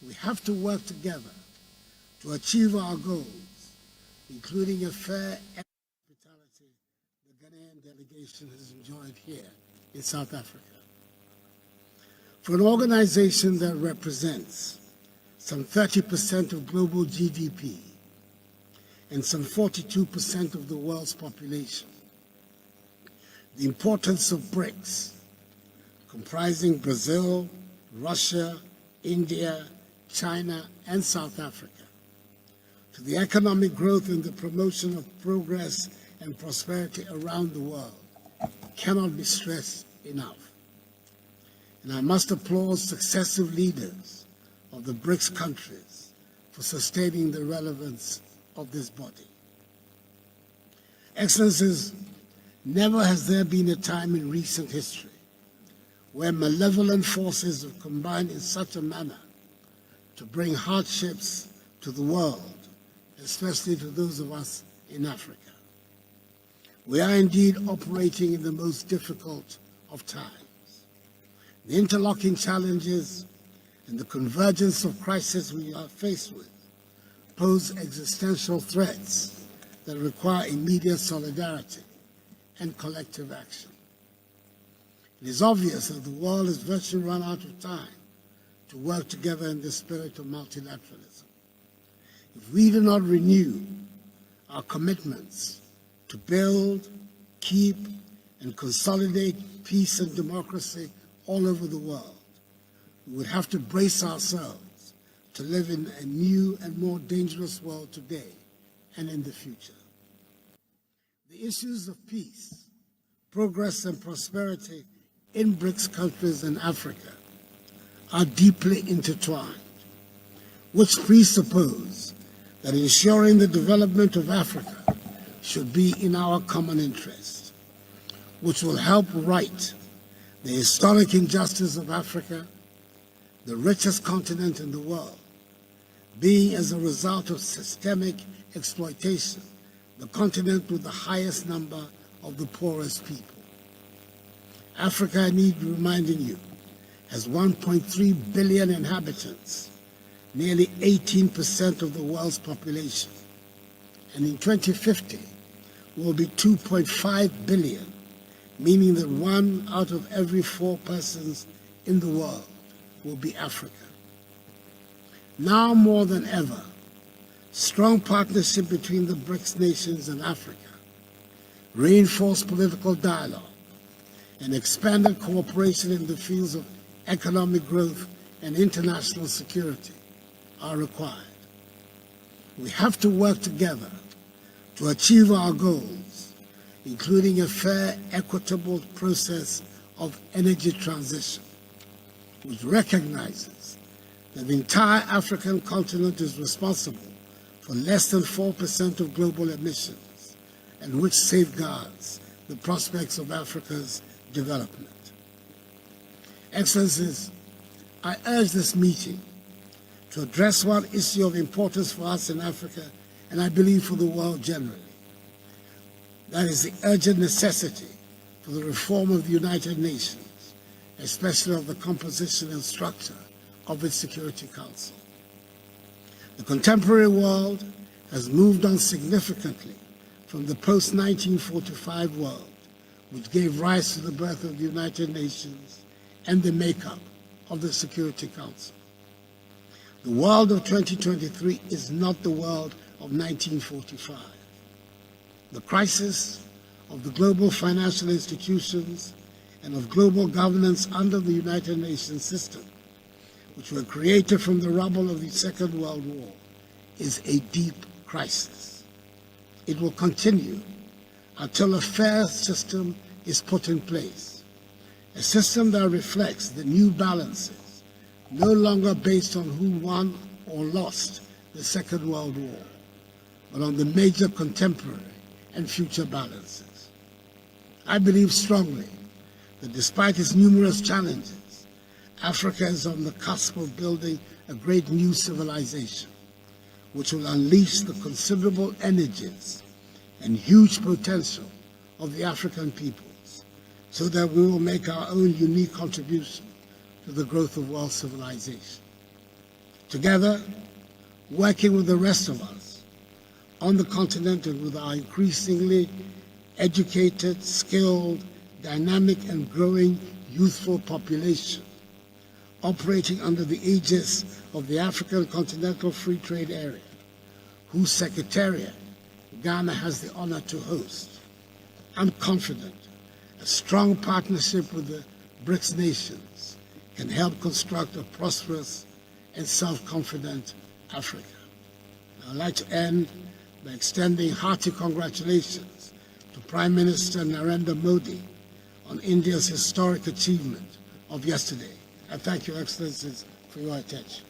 We have to work together to achieve our goals, including a fair hospitality the Ghanaian delegation has enjoyed here in South Africa. For an organization that represents some 30% of global GDP and some 42% of the world's population, the importance of BRICS, comprising Brazil, Russia, India, China, and South Africa, to the economic growth and the promotion of progress and prosperity around the world cannot be stressed enough. And I must applaud successive leaders of the BRICS countries for sustaining the relevance of this body. Excellencies, never has there been a time in recent history where malevolent forces have combined in such a manner to bring hardships to the world, especially to those of us in Africa. We are indeed operating in the most difficult of times. The interlocking challenges and the convergence of crises we are faced with pose existential threats that require immediate solidarity and collective action. It is obvious that the world has virtually run out of time to work together in the spirit of multilateralism. If we do not renew our commitments to build, keep, and consolidate peace and democracy all over the world, we would have to brace ourselves to live in a new and more dangerous world today and in the future. The issues of peace, progress, and prosperity in BRICS countries and Africa are deeply intertwined, which presuppose that ensuring the development of Africa should be in our common interest, which will help right the historic injustice of Africa, the richest continent in the world, being as a result of systemic exploitation, the continent with the highest number of the poorest people. Africa, I need reminding you, has 1.3 billion inhabitants, nearly 18% of the world's population, and in 2050 will be 2.5 billion, meaning that 1 out of every 4 persons in the world will be African. Now more than ever, strong partnership between the BRICS nations and Africa, reinforced political dialogue, and expanded cooperation in the fields of economic growth and international security are required. We have to work together to achieve our goals, including a fair, equitable process of energy transition, which recognizes that the entire African continent is responsible for less than 4% of global emissions, and which safeguards the prospects of Africa's development. Excellencies, I urge this meeting to address one issue of importance for us in Africa, and I believe for the world generally. That is the urgent necessity for the reform of the United Nations, especially of the composition and structure of its Security Council. The contemporary world has moved on significantly from the post-1945 world, which gave rise to the birth of the United Nations and the makeup of the Security Council. The world of 2023 is not the world of 1945. The crisis of the global financial institutions and of global governance under the United Nations system, which were created from the rubble of the Second World War, is a deep crisis. It will continue until a fair system is put in place, a system that reflects the new balances, no longer based on who won or lost the Second World War, but on the major contemporary and future balances. I believe strongly that despite its numerous challenges, Africa is on the cusp of building a great new civilization, which will unleash the considerable energies and huge potential of the African peoples, so that we will make our own unique contribution to the growth of world civilization. Together, working with the rest of us on the continent and with our increasingly educated, skilled, dynamic and growing youthful population, operating under the aegis of the African Continental Free Trade Area, whose Secretariat Ghana has the honor to host. I'm confident a strong partnership with the BRICS nations can help construct a prosperous and self-confident Africa. I'd like to end by extending hearty congratulations to Prime Minister Narendra Modi on India's historic achievement of yesterday. I thank Your Excellencies for your attention.